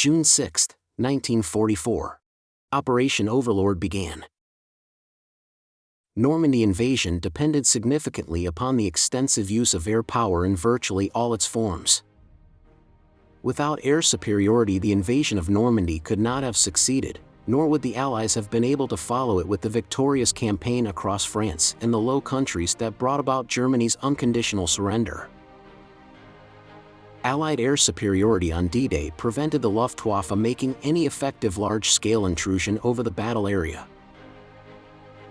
June 6, 1944. Operation Overlord began. Normandy invasion depended significantly upon the extensive use of air power in virtually all its forms. Without air superiority, the invasion of Normandy could not have succeeded, nor would the Allies have been able to follow it with the victorious campaign across France and the Low Countries that brought about Germany's unconditional surrender. Allied air superiority on D-Day prevented the Luftwaffe making any effective large-scale intrusion over the battle area.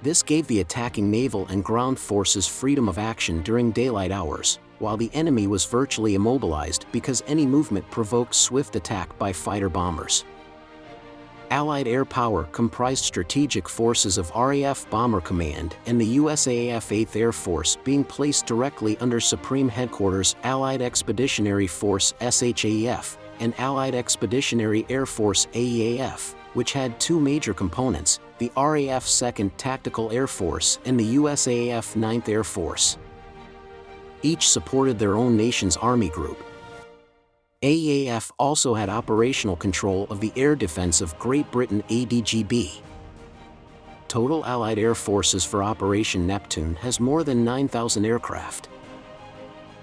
This gave the attacking naval and ground forces freedom of action during daylight hours, while the enemy was virtually immobilized because any movement provoked swift attack by fighter bombers. Allied air power comprised strategic forces of RAF Bomber Command and the USAAF 8th Air Force being placed directly under Supreme Headquarters Allied Expeditionary Force SHAEF and Allied Expeditionary Air Force AEAF, which had two major components, the RAF 2nd Tactical Air Force and the USAAF 9th Air Force. Each supported their own nation's army group. AEAF also had operational control of the air defense of Great Britain ADGB. Total Allied air forces for Operation Neptune has more than 9,000 aircraft,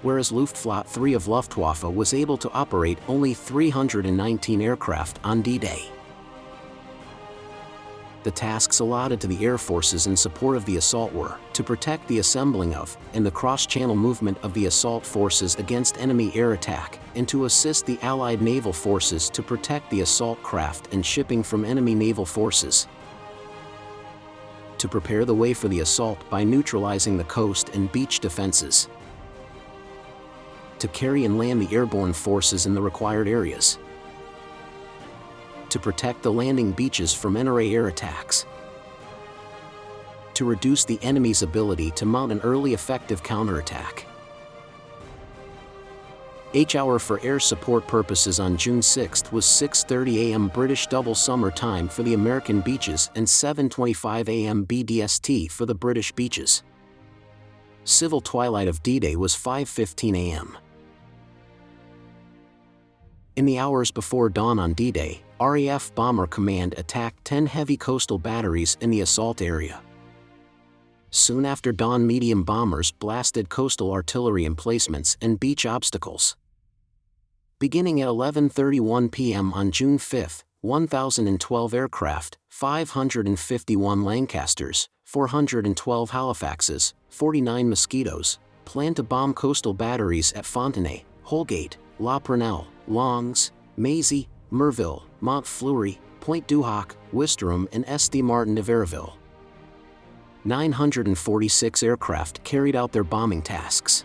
whereas Luftwaffe 3 of Luftwaffe was able to operate only 319 aircraft on D-Day. The tasks allotted to the air forces in support of the assault were to protect the assembling of and the cross-channel movement of the assault forces against enemy air attack, and to assist the Allied naval forces to protect the assault craft and shipping from enemy naval forces. To prepare the way for the assault by neutralizing the coast and beach defenses. To carry and land the airborne forces in the required areas. To protect the landing beaches from NRA air attacks. To reduce the enemy's ability to mount an early effective counterattack. H-hour for air support purposes on June 6 was 6:30 a.m. British double summer time for the American beaches and 7:25 a.m. BDST for the British beaches. Civil twilight of D-Day was 5:15 a.m. In the hours before dawn on D-Day, RAF Bomber Command attacked 10 heavy coastal batteries in the assault area. Soon after dawn, medium bombers blasted coastal artillery emplacements and beach obstacles. Beginning at 11:31 p.m. on June 5, 1,012 aircraft, 551 Lancasters, 412 Halifaxes, 49 Mosquitoes, planned to bomb coastal batteries at Fontenay, Holgate, La Prunelle, Longs, Mazy, Merville, Mont Fleury, Point du Hoc, Ouistreham and St. Martin de Verville. 946 aircraft carried out their bombing tasks.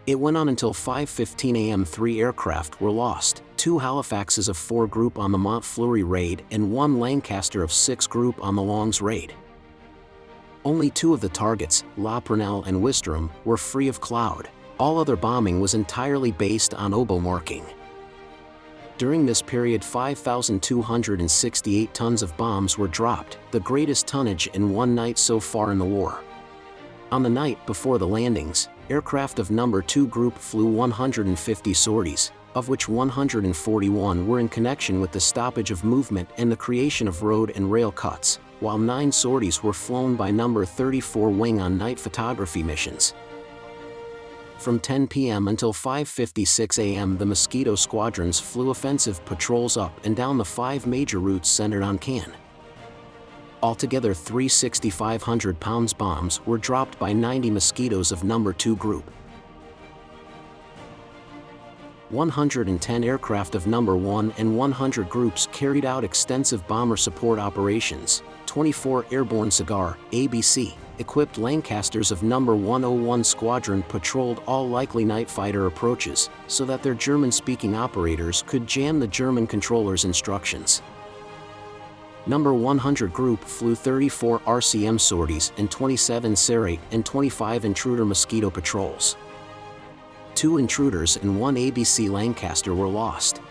It went on until 5:15 a.m. 3 aircraft were lost, 2 Halifaxes of 4 Group on the Mont Fleury raid and 1 Lancaster of 6 Group on the Longs raid. Only 2 of the targets, La Prunelle and Ouistreham, were free of cloud. All other bombing was entirely based on oboe marking. During this period, 5,268 tons of bombs were dropped, the greatest tonnage in one night so far in the war. On the night before the landings, aircraft of No. 2 Group flew 150 sorties, of which 141 were in connection with the stoppage of movement and the creation of road and rail cuts, while 9 sorties were flown by No. 34 Wing on night photography missions. From 10 p.m. until 5:56 a.m. the Mosquito squadrons flew offensive patrols up and down the 5 major routes centered on Cannes. Altogether, 3 6,500-pound bombs were dropped by 90 Mosquitoes of No. 2 Group. 110 aircraft of No. 1 and 100 groups carried out extensive bomber support operations. 24 airborne Cigar, ABC, equipped Lancasters of No. 101 Squadron patrolled all likely night fighter approaches, so that their German-speaking operators could jam the German controllers' instructions. No. 100 Group flew 34 RCM sorties and 27 Serrate and 25 Intruder Mosquito patrols. 2 intruders and 1 ABC Lancaster were lost.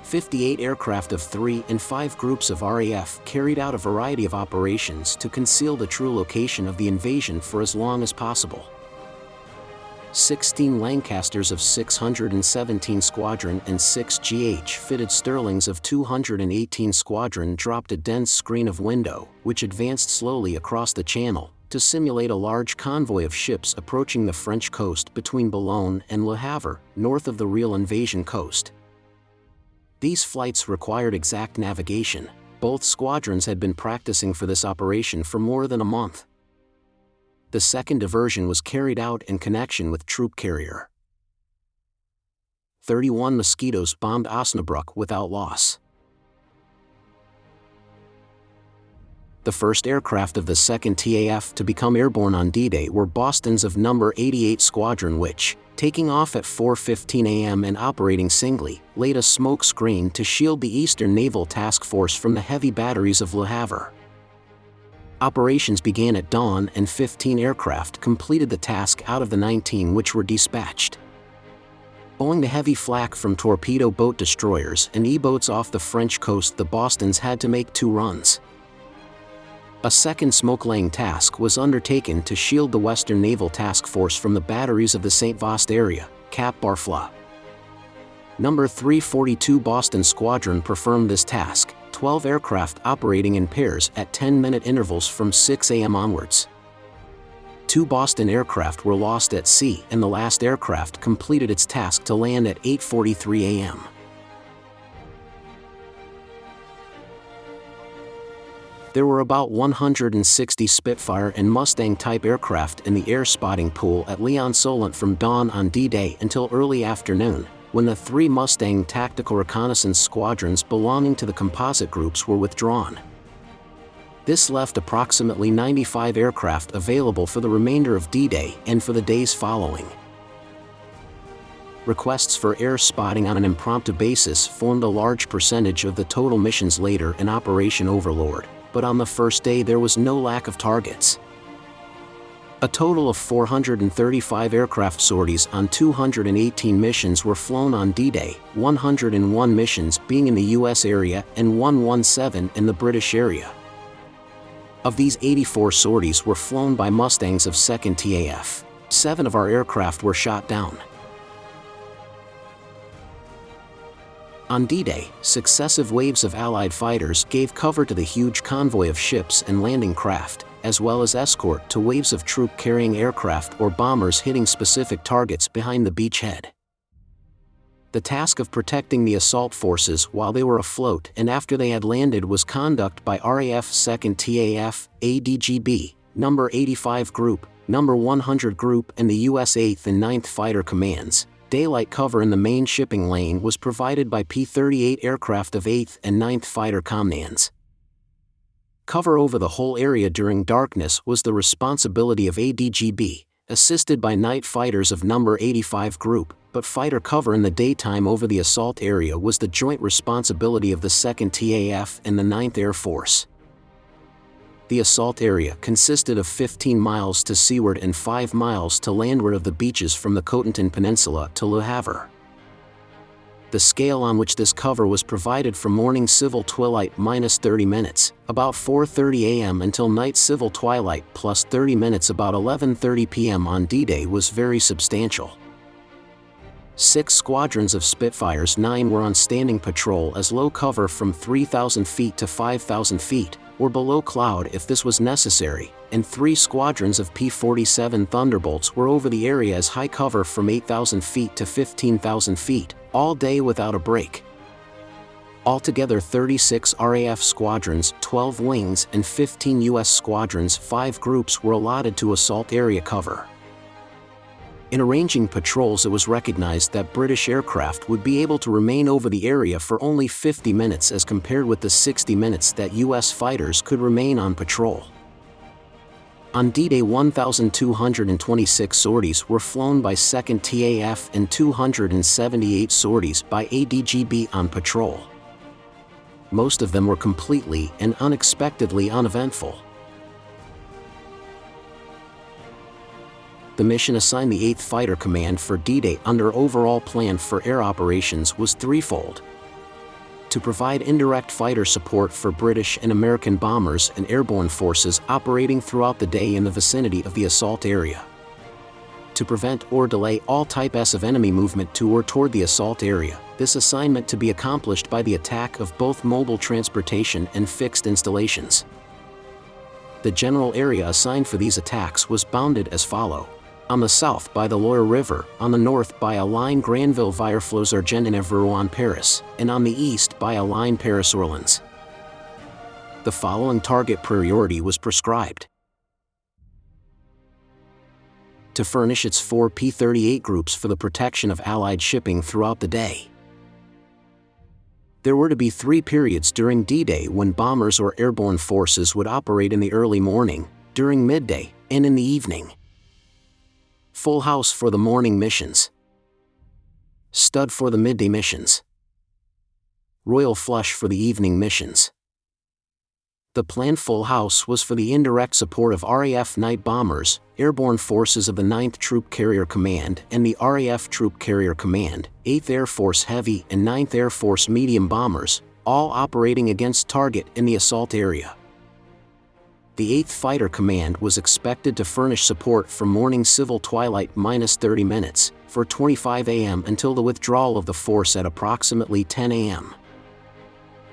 58 aircraft of 3 and 5 groups of RAF carried out a variety of operations to conceal the true location of the invasion for as long as possible. 16 Lancasters of 617 Squadron and 6 GH-fitted Sterlings of 218 Squadron dropped a dense screen of window, which advanced slowly across the channel, to simulate a large convoy of ships approaching the French coast between Boulogne and Le Havre, north of the real invasion coast. These flights required exact navigation. Both squadrons had been practicing for this operation for more than a month. The second diversion was carried out in connection with troop carrier. 31 Mosquitoes bombed Osnabrück without loss. The first aircraft of the 2nd TAF to become airborne on D-Day were Boston's of No. 88 Squadron which, taking off at 4:15 a.m. and operating singly, laid a smoke screen to shield the Eastern Naval Task Force from the heavy batteries of Le Havre. Operations began at dawn and 15 aircraft completed the task out of the 19 which were dispatched. Owing to heavy flak from torpedo boat destroyers and E-boats off the French coast, the Bostons had to make 2 runs. A second smoke-laying task was undertaken to shield the Western Naval Task Force from the batteries of the St. Vaast area, Cap Barfla. No. 342 Boston Squadron performed this task, 12 aircraft operating in pairs at 10-minute intervals from 6 a.m. onwards. 2 Boston aircraft were lost at sea and the last aircraft completed its task to land at 8:43 a.m. There were about 160 Spitfire and Mustang-type aircraft in the air spotting pool at Lyon-Solent from dawn on D-Day until early afternoon, when the 3 Mustang tactical reconnaissance squadrons belonging to the composite groups were withdrawn. This left approximately 95 aircraft available for the remainder of D-Day and for the days following. Requests for air spotting on an impromptu basis formed a large percentage of the total missions later in Operation Overlord, but on the first day there was no lack of targets. A total of 435 aircraft sorties on 218 missions were flown on D-Day, 101 missions being in the US area and 117 in the British area. Of these, 84 sorties were flown by Mustangs of 2nd TAF. 7 of our aircraft were shot down. On D-Day, successive waves of Allied fighters gave cover to the huge convoy of ships and landing craft, as well as escort to waves of troop-carrying aircraft or bombers hitting specific targets behind the beachhead. The task of protecting the assault forces while they were afloat and after they had landed was conducted by RAF 2nd TAF, ADGB, No. 85 Group, No. 100 Group and the US 8th and 9th Fighter Commands. Daylight cover in the main shipping lane was provided by P-38 aircraft of 8th and 9th Fighter Commands. Cover over the whole area during darkness was the responsibility of ADGB, assisted by night fighters of No. 85 Group, but fighter cover in the daytime over the assault area was the joint responsibility of the 2nd TAF and the 9th Air Force. The assault area consisted of 15 miles to seaward and 5 miles to landward of the beaches from the Cotentin Peninsula to Le Havre. The scale on which this cover was provided from morning civil twilight minus 30 minutes, about 4:30 a.m. until night civil twilight plus 30 minutes about 11:30 p.m. on D-Day was very substantial. 6 squadrons of Spitfires, 9 were on standing patrol as low cover from 3,000 feet to 5,000 feet, or below cloud if this was necessary, and 3 squadrons of P-47 Thunderbolts were over the area as high cover from 8,000 feet to 15,000 feet, all day without a break. Altogether 36 RAF squadrons, 12 wings and 15 US squadrons, 5 groups were allotted to assault area cover. In arranging patrols, it was recognized that British aircraft would be able to remain over the area for only 50 minutes as compared with the 60 minutes that US fighters could remain on patrol. On D-Day 1,226 sorties were flown by 2nd TAF and 278 sorties by ADGB on patrol. Most of them were completely and unexpectedly uneventful. The mission assigned the 8th Fighter Command for D-Day under overall plan for air operations was threefold: to provide indirect fighter support for British and American bombers and airborne forces operating throughout the day in the vicinity of the assault area; to prevent or delay all Type S of enemy movement to or toward the assault area, this assignment to be accomplished by the attack of both mobile transportation and fixed installations. The general area assigned for these attacks was bounded as follows. On the south by the Loire River, on the north by a line Granville-Villeflos-Argent and Rouen-Paris, and on the east by a line Paris-Orleans. The following target priority was prescribed. To furnish its 4 P-38 groups for the protection of Allied shipping throughout the day. There were to be 3 periods during D-Day when bombers or airborne forces would operate in the early morning, during midday, and in the evening. Full house for the morning missions. Stud for the midday missions. Royal flush for the evening missions. The planned full house was for the indirect support of RAF night bombers, airborne forces of the 9th Troop Carrier Command and the RAF Troop Carrier Command, 8th Air Force Heavy and 9th Air Force Medium bombers, all operating against target in the assault area. The 8th Fighter Command was expected to furnish support from morning civil twilight -30 minutes, for 25 a.m. until the withdrawal of the force at approximately 10 a.m.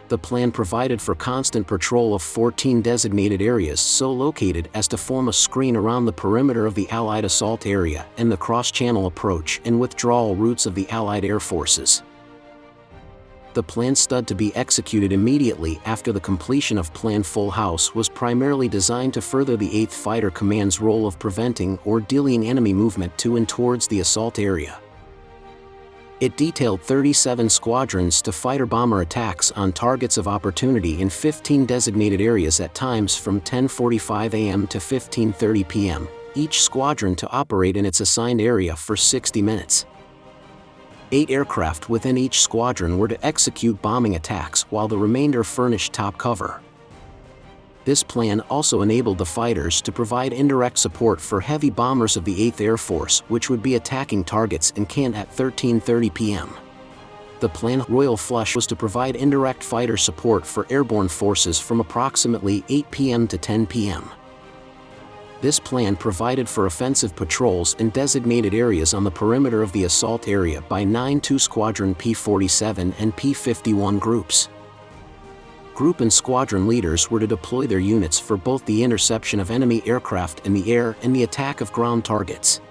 The plan provided for constant patrol of 14 designated areas so located as to form a screen around the perimeter of the Allied assault area and the cross-channel approach and withdrawal routes of the Allied air forces. The planned stud to be executed immediately after the completion of planned full house was primarily designed to further the 8th Fighter Command's role of preventing or delaying enemy movement to and towards the assault area. It detailed 37 squadrons to fighter-bomber attacks on targets of opportunity in 15 designated areas at times from 10:45 a.m. to 15:30 p.m., each squadron to operate in its assigned area for 60 minutes. 8 aircraft within each squadron were to execute bombing attacks while the remainder furnished top cover. This plan also enabled the fighters to provide indirect support for heavy bombers of the 8th Air Force, which would be attacking targets in Cannes at 13:30 p.m. The planned Royal Flush was to provide indirect fighter support for airborne forces from approximately 8 p.m. to 10 p.m. This plan provided for offensive patrols in designated areas on the perimeter of the assault area by 9 2-squadron P-47 and P-51 groups. Group and squadron leaders were to deploy their units for both the interception of enemy aircraft in the air and the attack of ground targets.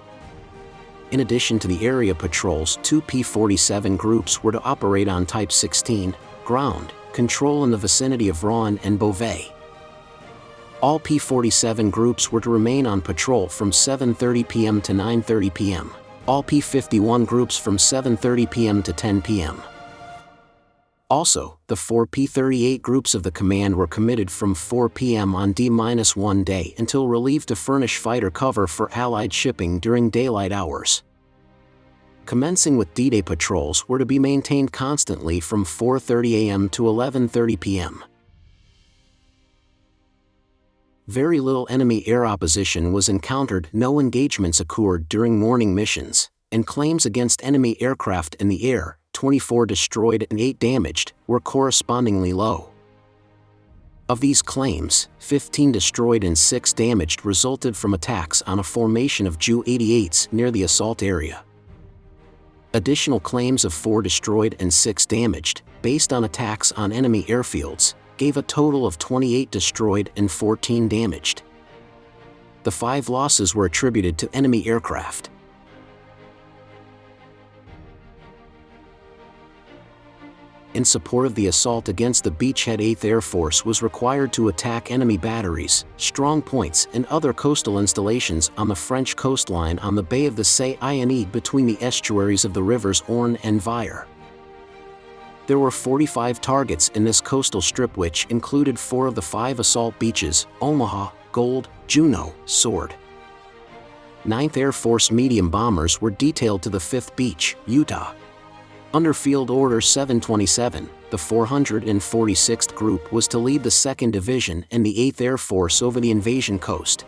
In addition to the area patrols, 2 P-47 groups were to operate on Type 16, ground, control in the vicinity of Rouen and Beauvais. All P-47 groups were to remain on patrol from 7:30 p.m. to 9:30 p.m., all P-51 groups from 7:30 p.m. to 10 p.m. Also, the 4 P-38 groups of the command were committed from 4 p.m. on D-1 day until relieved to furnish fighter cover for Allied shipping during daylight hours. Commencing with D-Day patrols were to be maintained constantly from 4:30 a.m. to 11:30 p.m. Very little enemy air opposition was encountered, no engagements occurred during morning missions, and claims against enemy aircraft in the air, 24 destroyed and 8 damaged, were correspondingly low. Of these claims, 15 destroyed and 6 damaged resulted from attacks on a formation of Ju-88s near the assault area. Additional claims of 4 destroyed and 6 damaged, based on attacks on enemy airfields, gave a total of 28 destroyed and 14 damaged. The 5 losses were attributed to enemy aircraft. In support of the assault against the beachhead 8th Air Force was required to attack enemy batteries, strong points and other coastal installations on the French coastline on the Bay of the Seine between the estuaries of the rivers Orne and Vire. There were 45 targets in this coastal strip, which included 4 of the 5 assault beaches, Omaha, Gold, Juno, Sword. 9th Air Force medium bombers were detailed to the 5th Beach, Utah. Under Field Order 727, the 446th Group was to lead the 2nd Division and the 8th Air Force over the invasion coast.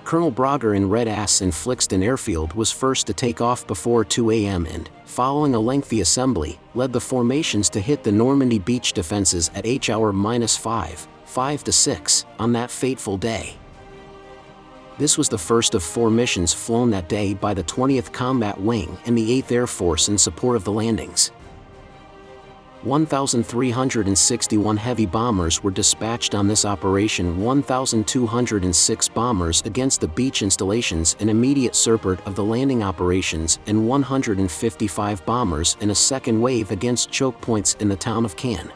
Colonel Brager in Red Ass in Flixton Airfield was first to take off before 2 a.m. and, following a lengthy assembly, led the formations to hit the Normandy beach defenses at H hour -5, 5 to 6, on that fateful day. This was the first of 4 missions flown that day by the 20th Combat Wing and the 8th Air Force in support of the landings. 1,361 heavy bombers were dispatched on this operation, 1,206 bombers against the beach installations in immediate support of the landing operations, and 155 bombers in a second wave against choke points in the town of Cannes.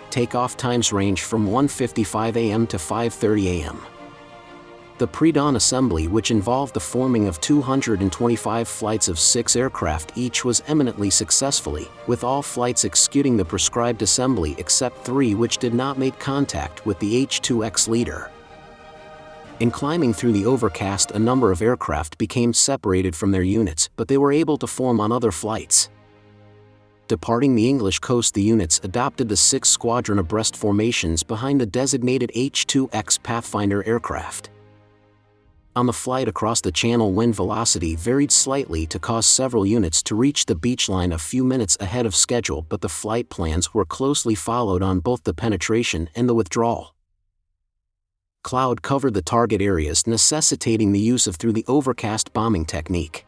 Takeoff times range from 1:55 a.m. to 5:30 a.m. The pre-dawn assembly, which involved the forming of 225 flights of 6 aircraft each, was eminently successfully, with all flights executing the prescribed assembly except 3 which did not make contact with the H-2X leader. In climbing through the overcast, a number of aircraft became separated from their units, but they were able to form on other flights. Departing the English coast, the units adopted the 6 squadron abreast formations behind the designated H-2X Pathfinder aircraft. On the flight across the channel, wind velocity varied slightly to cause several units to reach the beach line a few minutes ahead of schedule, but the flight plans were closely followed on both the penetration and the withdrawal. Cloud covered the target areas, necessitating the use of through the overcast bombing technique.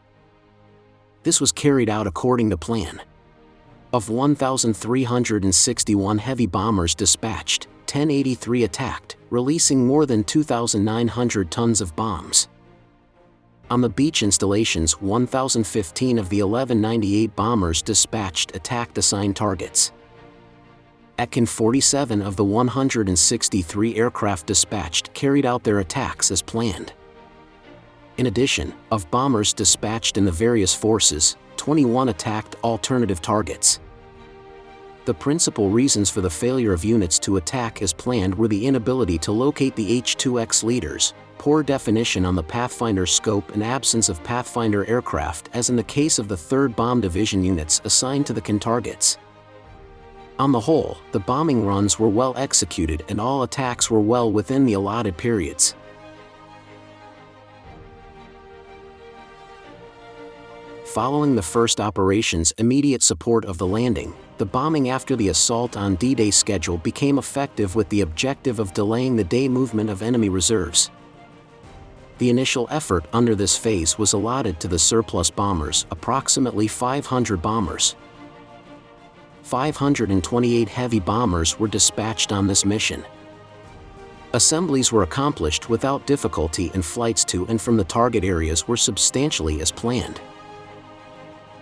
This was carried out according to plan. Of 1,361 heavy bombers dispatched, 1083 attacked, releasing more than 2,900 tons of bombs. On the beach installations, 1,015 of the 1,198 bombers dispatched attacked assigned targets. At Cannes, 47 of the 163 aircraft dispatched carried out their attacks as planned. In addition, of bombers dispatched in the various forces, 21 attacked alternative targets. The principal reasons for the failure of units to attack as planned were the inability to locate the H-2X leaders, poor definition on the Pathfinder scope, and absence of Pathfinder aircraft, as in the case of the 3rd Bomb Division units assigned to the Cannes targets. On the whole, the bombing runs were well executed and all attacks were well within the allotted periods. Following the first operation's immediate support of the landing, the bombing after the assault on D-Day schedule became effective with the objective of delaying the day movement of enemy reserves. The initial effort under this phase was allotted to the surplus bombers, approximately 500 bombers. 528 heavy bombers were dispatched on this mission. Assemblies were accomplished without difficulty and flights to and from the target areas were substantially as planned.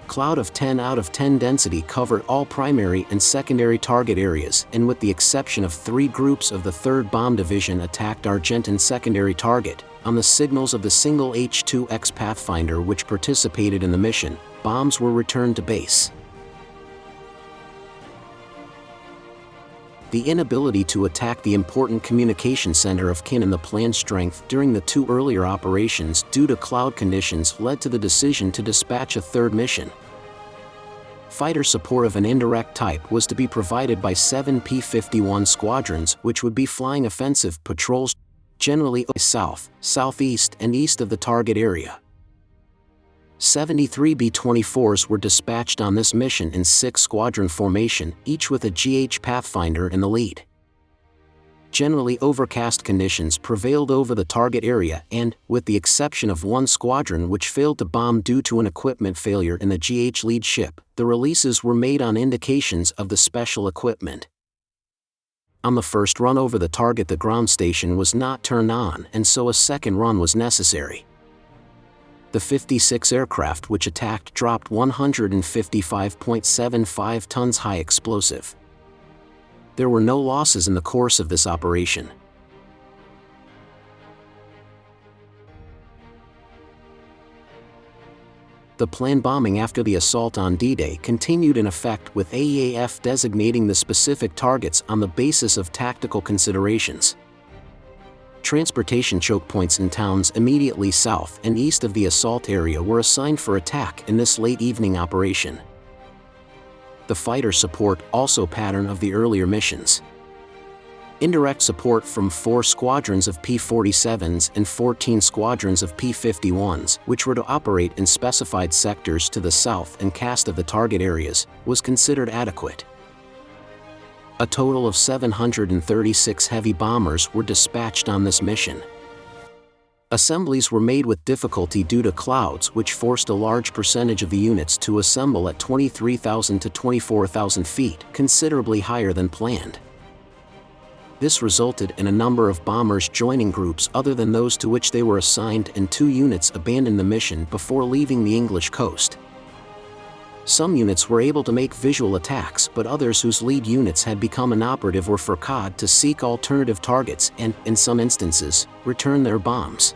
Cloud of 10 out of 10 density covered all primary and secondary target areas, and with the exception of 3 groups of the 3rd Bomb Division attacked Argentan secondary target, on the signals of the single H-2X Pathfinder which participated in the mission, bombs were returned to base. The inability to attack the important communication center of Cannes and the planned strength during the 2 earlier operations due to cloud conditions led to the decision to dispatch a 3rd mission. Fighter support of an indirect type was to be provided by 7 P-51 squadrons, which would be flying offensive patrols generally south, southeast, and east of the target area. 73 B-24s were dispatched on this mission in 6 squadron formation, each with a GH Pathfinder in the lead. Generally overcast conditions prevailed over the target area and, with the exception of 1 squadron which failed to bomb due to an equipment failure in the GH lead ship, the releases were made on indications of the special equipment. On the first run over the target, the ground station was not turned on, and so a second run was necessary. The 56 aircraft which attacked dropped 155.75 tons high explosive. There were no losses in the course of this operation. The planned bombing after the assault on D-Day continued in effect, with AEAF designating the specific targets on the basis of tactical considerations. Transportation choke points in towns immediately south and east of the assault area were assigned for attack in this late evening operation. The fighter support also pattern of the earlier missions. Indirect support from 4 squadrons of P-47s and 14 squadrons of P-51s, which were to operate in specified sectors to the south and cast of the target areas, was considered adequate. A total of 736 heavy bombers were dispatched on this mission. Assemblies were made with difficulty due to clouds, which forced a large percentage of the units to assemble at 23,000 to 24,000 feet, considerably higher than planned. This resulted in a number of bombers joining groups other than those to which they were assigned, and 2 units abandoned the mission before leaving the English coast. Some units were able to make visual attacks, but others whose lead units had become inoperative were forced to seek alternative targets and, in some instances, return their bombs.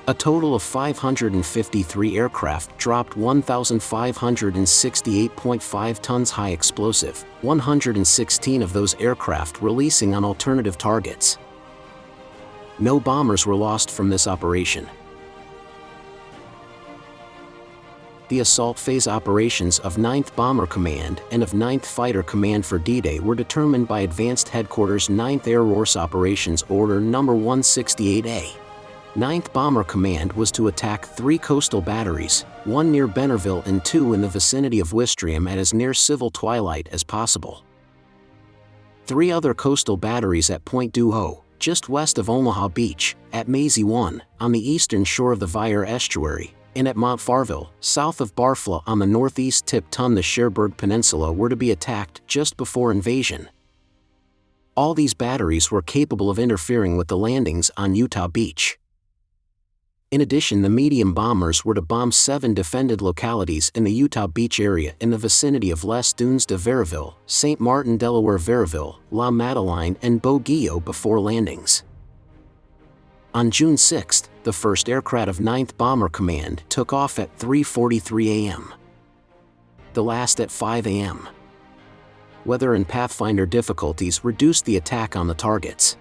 A total of 553 aircraft dropped 1,568.5 tons high explosive, 116 of those aircraft releasing on alternative targets. No bombers were lost from this operation. The assault phase operations of 9th Bomber Command and of 9th Fighter Command for D-Day were determined by Advanced Headquarters 9th Air Force Operations Order No. 168A. 9th Bomber Command was to attack 3 coastal batteries, 1 near Bennerville and 2 in the vicinity of Wistrium at as near civil twilight as possible. 3 other coastal batteries at Point du Hoc, just west of Omaha Beach, at Maisie 1, on the eastern shore of the Vire Estuary, and at Mount Farville, south of Barfla on the northeast tip to the Cherbourg Peninsula were to be attacked just before invasion. All these batteries were capable of interfering with the landings on Utah Beach. In addition, the medium bombers were to bomb 7 defended localities in the Utah Beach area in the vicinity of Les Dunes de Verreville, St. Martin Delaware Verreville, La Madeleine and Boguillot before landings. On June 6, the first aircraft of 9th Bomber Command took off at 3:43 a.m. The last at 5 a.m. Weather and pathfinder difficulties reduced the attack on the targets.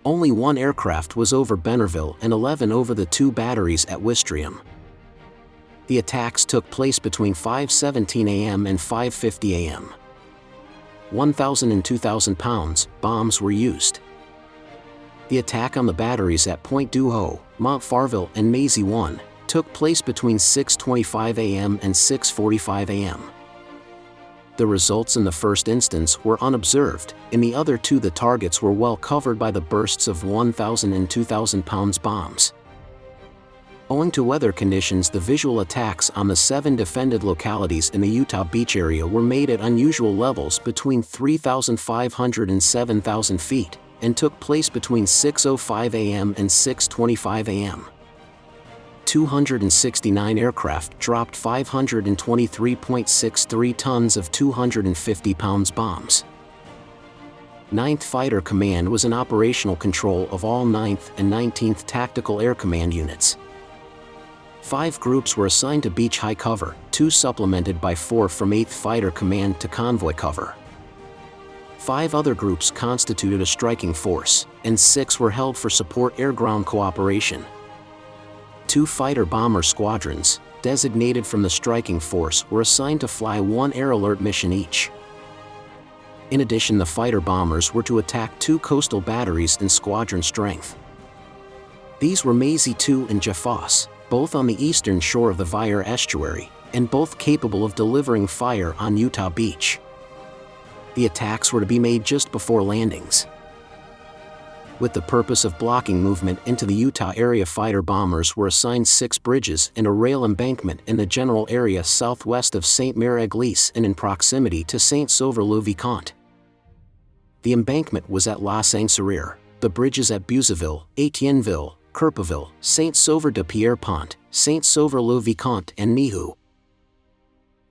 Only 1 aircraft was over Bennerville and 11 over the 2 batteries at Wistrium. The attacks took place between 5:17 a.m. and 5:50 a.m. 1,000 and 2,000 pounds bombs were used. The attack on the batteries at Point du Hoc, Mount Farville and Maisie 1 took place between 6:25 a.m. and 6:45 a.m. The results in the first instance were unobserved, in the other 2 the targets were well covered by the bursts of 1,000 and 2,000 pounds bombs. Owing to weather conditions, the visual attacks on the 7 defended localities in the Utah Beach area were made at unusual levels between 3,500 and 7,000 feet, and took place between 6:05 a.m. and 6:25 a.m. 269 aircraft dropped 523.63 tons of 250 pounds bombs. 9th Fighter Command was in operational control of all 9th and 19th Tactical Air Command units. 5 groups were assigned to beach high cover, 2 supplemented by 4 from 8th Fighter Command to convoy cover. 5 other groups constituted a striking force, and 6 were held for support air-ground cooperation. 2 fighter-bomber squadrons, designated from the striking force, were assigned to fly 1 air alert mission each. In addition, the fighter-bombers were to attack 2 coastal batteries in squadron strength. These were Maisie 2 and Jafos, both on the eastern shore of the Vire Estuary, and both capable of delivering fire on Utah Beach. The attacks were to be made just before landings. With the purpose of blocking movement into the Utah area, fighter-bombers were assigned 6 bridges and a rail embankment in the general area southwest of Saint-Mère-Église and in proximity to Saint-Sauveur-le-Vicomte. The embankment was at La Saint-Cyr, the bridges at Buzzaville, Etienneville, Courpeville, Saint-Sauveur-de-Pierrepont, Saint-Sauveur-le-Vicomte and Nihoux.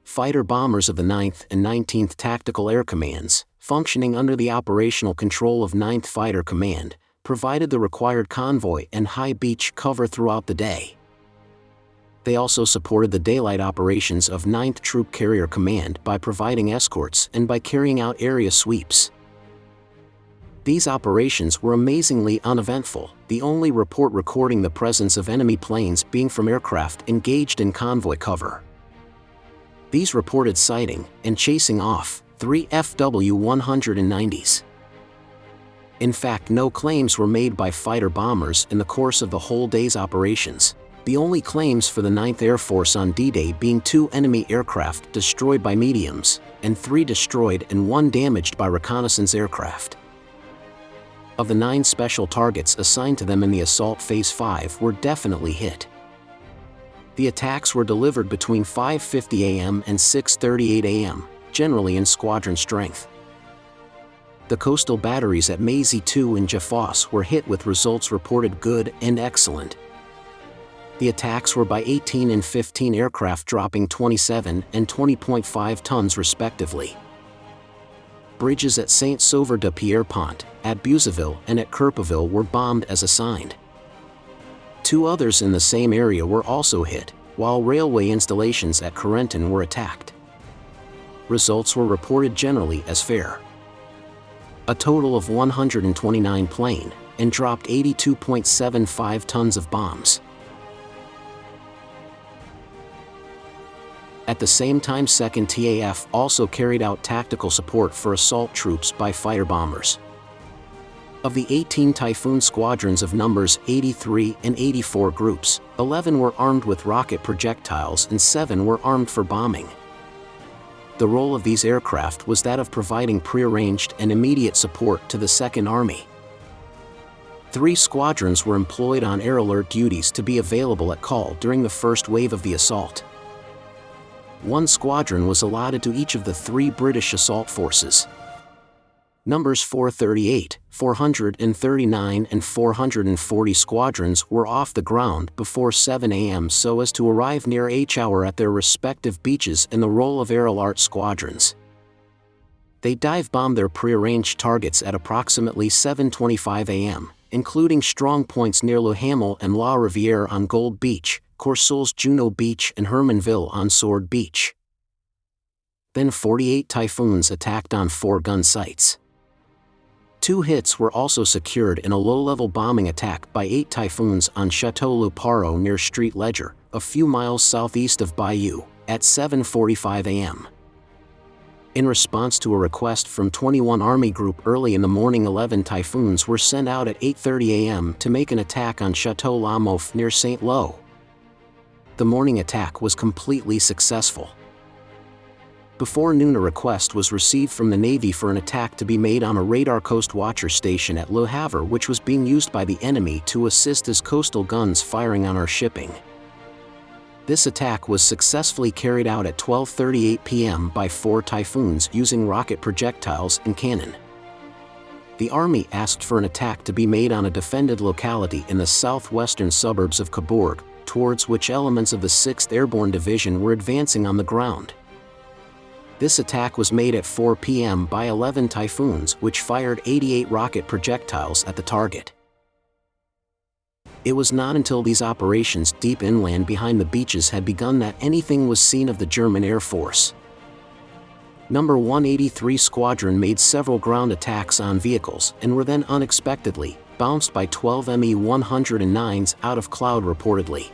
Fighter-bombers of the 9th and 19th Tactical Air Commands, functioning under the operational control of 9th Fighter Command, provided the required convoy and high beach cover throughout the day. They also supported the daylight operations of 9th Troop Carrier Command by providing escorts and by carrying out area sweeps. These operations were amazingly uneventful, the only report recording the presence of enemy planes being from aircraft engaged in convoy cover. These reported sighting and chasing off 3 FW-190s. In fact, no claims were made by fighter-bombers in the course of the whole day's operations, the only claims for the 9th Air Force on D-Day being 2 enemy aircraft destroyed by mediums, and 3 destroyed and 1 damaged by reconnaissance aircraft. of the 9 special targets assigned to them in the Assault Phase 5 were definitely hit. The attacks were delivered between 5:50 a.m. and 6:38 a.m., generally in squadron strength. The coastal batteries at Maisie 2 and Jafos were hit with results reported good and excellent. The attacks were by 18 and 15 aircraft dropping 27 and 20.5 tons respectively. Bridges at Saint-Sauveur-de-Pierrepont, at Buseville and at Courpeville were bombed as assigned. 2 others in the same area were also hit, while railway installations at Corentin were attacked. Results were reported generally as fair. A total of 129 plane, and dropped 82.75 tons of bombs. At the same time, 2nd TAF also carried out tactical support for assault troops by fighter bombers. Of the 18 Typhoon squadrons of numbers 83 and 84 groups, 11 were armed with rocket projectiles and 7 were armed for bombing. The role of these aircraft was that of providing prearranged and immediate support to the Second Army. 3 squadrons were employed on air alert duties to be available at call during the first wave of the assault. 1 squadron was allotted to each of the 3 British assault forces. Numbers 438, 439 and 440 squadrons were off the ground before 7 a.m. so as to arrive near H hour at their respective beaches in the role of air alert squadrons. They dive-bombed their prearranged targets at approximately 7:25 a.m., including strong points near Le Hamel and La Riviere on Gold Beach, Courseulles Juno Beach and Hermanville on Sword Beach. Then 48 Typhoons attacked on 4 gun sites. 2 hits were also secured in a low-level bombing attack by 8 Typhoons on Chateau Le Paro near Street Ledger, a few miles southeast of Bayeux, at 7:45 a.m. In response to a request from 21 Army Group early in the morning, 11 Typhoons were sent out at 8:30 a.m. to make an attack on Chateau La Mothe near Saint-Lô. The morning attack was completely successful. Before noon, a request was received from the Navy for an attack to be made on a radar coast watcher station at Le Havre, which was being used by the enemy to assist as coastal guns firing on our shipping. This attack was successfully carried out at 12:38 p.m. by 4 Typhoons using rocket projectiles and cannon. The Army asked for an attack to be made on a defended locality in the southwestern suburbs of Cabourg, towards which elements of the 6th Airborne Division were advancing on the ground. This attack was made at 4 p.m. by 11 Typhoons, which fired 88 rocket projectiles at the target. It was not until these operations deep inland behind the beaches had begun that anything was seen of the German Air Force. Number 183 Squadron made several ground attacks on vehicles and were then unexpectedly bounced by 12 Me-109s out of cloud reportedly.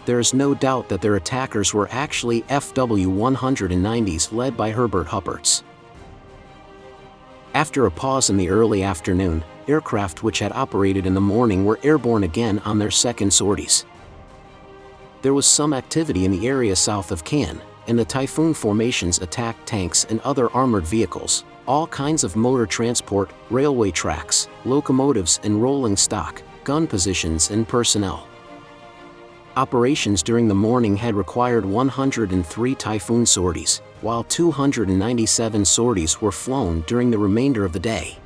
There is no doubt that their attackers were actually FW-190s led by Herbert Huppert's. After a pause in the early afternoon, aircraft which had operated in the morning were airborne again on their second sorties. There was some activity in the area south of Cannes, and the Typhoon formations attacked tanks and other armored vehicles, all kinds of motor transport, railway tracks, locomotives and rolling stock, gun positions and personnel. Operations during the morning had required 103 Typhoon sorties, while 297 sorties were flown during the remainder of the day.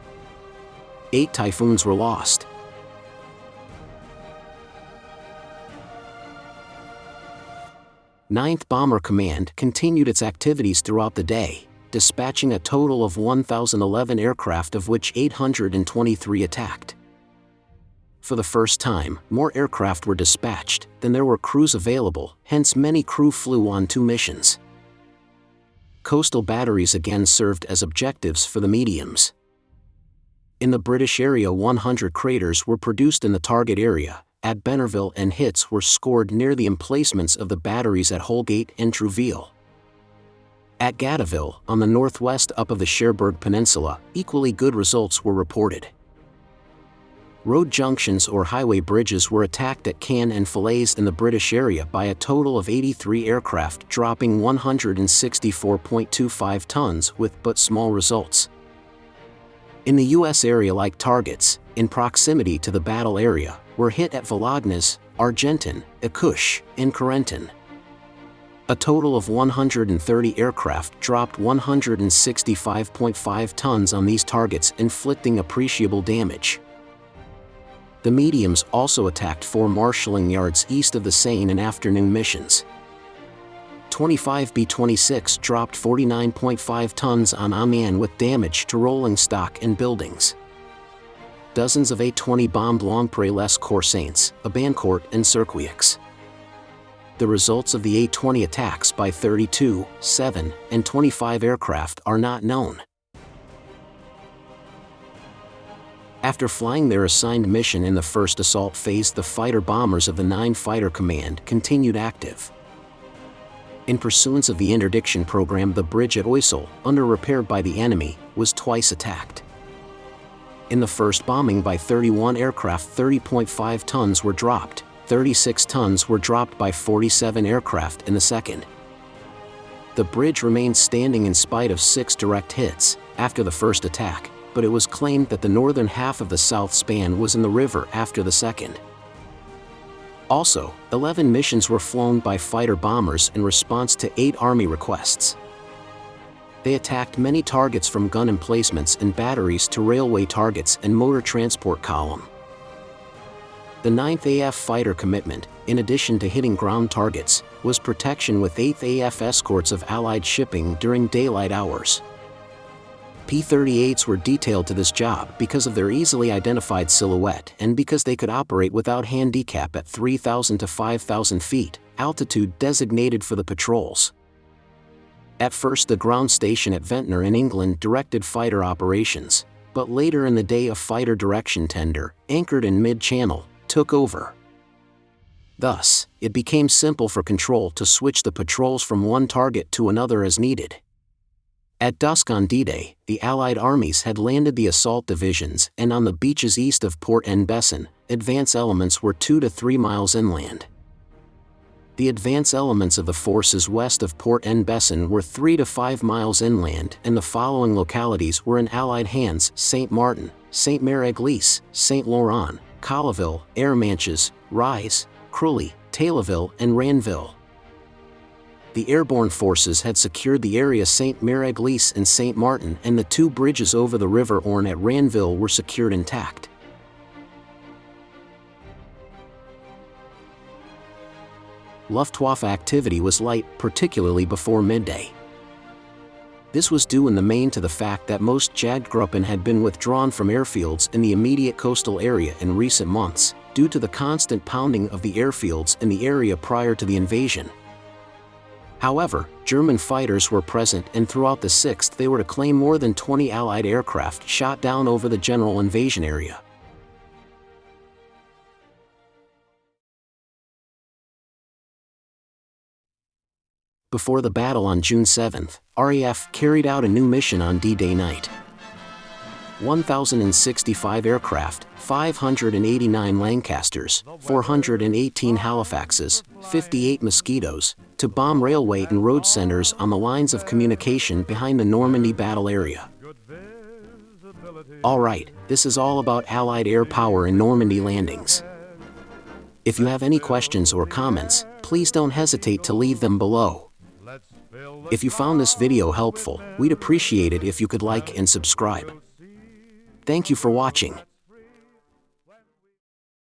8 Typhoons were lost. Ninth Bomber Command continued its activities throughout the day, dispatching a total of 1,011 aircraft, of which 823 attacked. For the first time, more aircraft were dispatched than there were crews available, hence many crew flew on 2 missions. Coastal batteries again served as objectives for the mediums. In the British area, 100 craters were produced in the target area at Bennerville, and hits were scored near the emplacements of the batteries at Holgate and Trouville. At Gatteville, on the northwest up of the Cherbourg Peninsula, equally good results were reported. Road junctions or highway bridges were attacked at Cannes and Falaise in the British area by a total of 83 aircraft, dropping 164.25 tons with but small results. In the U.S. area-like targets, in proximity to the battle area, were hit at Volognes, Argenton, Akush, and Corentin. A total of 130 aircraft dropped 165.5 tons on these targets, inflicting appreciable damage. The mediums also attacked 4 marshalling yards east of the Seine in afternoon missions. 25 B-26 dropped 49.5 tons on Amiens with damage to rolling stock and buildings. Dozens of A-20 bombed Longpré-les-Coursaints, Abancourt and Serqueux. The results of the A-20 attacks by 32, 7, and 25 aircraft are not known. After flying their assigned mission in the first assault phase, the fighter-bombers of the 9 Fighter Command continued active. In pursuance of the interdiction program, the bridge at Oisel, under repair by the enemy, was twice attacked. In the first bombing by 31 aircraft, 30.5 tons were dropped. 36 tons were dropped by 47 aircraft in the second. The bridge remained standing in spite of 6 direct hits after the first attack, but it was claimed that the northern half of the south span was in the river after the second. Also, 11 missions were flown by fighter bombers in response to 8 Army requests. They attacked many targets, from gun emplacements and batteries to railway targets and motor transport column. The 9th AF fighter commitment, in addition to hitting ground targets, was protection with 8th AF escorts of Allied shipping during daylight hours. P-38s were detailed to this job because of their easily identified silhouette and because they could operate without handicap at 3,000 to 5,000 feet, altitude designated for the patrols. At first, the ground station at Ventnor in England directed fighter operations, but later in the day a fighter direction tender, anchored in mid-channel, took over. Thus, it became simple for control to switch the patrols from one target to another as needed. At dusk on D-Day, the Allied armies had landed the assault divisions, and on the beaches east of Port-en-Bessin, advance elements were 2 to 3 miles inland. The advance elements of the forces west of Port-en-Bessin were 3 to 5 miles inland, and the following localities were in Allied hands: Saint-Martin, Saint-Mère-Église, Saint-Laurent, Colleville, Hermanches, Rise, Crouly, Taillaville, and Ranville. The airborne forces had secured the area Saint-Mère-Église and Saint-Martin, and the 2 bridges over the River Orne at Ranville were secured intact. Luftwaffe activity was light, particularly before midday. This was due in the main to the fact that most Jagdgruppen had been withdrawn from airfields in the immediate coastal area in recent months, due to the constant pounding of the airfields in the area prior to the invasion. However, German fighters were present, and throughout the 6th they were to claim more than 20 Allied aircraft shot down over the general invasion area. Before the battle on June 7th, RAF carried out a new mission on D-Day night. 1,065 aircraft, 589 Lancasters, 418 Halifaxes, 58 Mosquitoes, to bomb railway and road centers on the lines of communication behind the Normandy battle area. Alright, this is all about Allied air power in Normandy landings. If you have any questions or comments, please don't hesitate to leave them below. If you found this video helpful, we'd appreciate it if you could like and subscribe. Thank you for watching.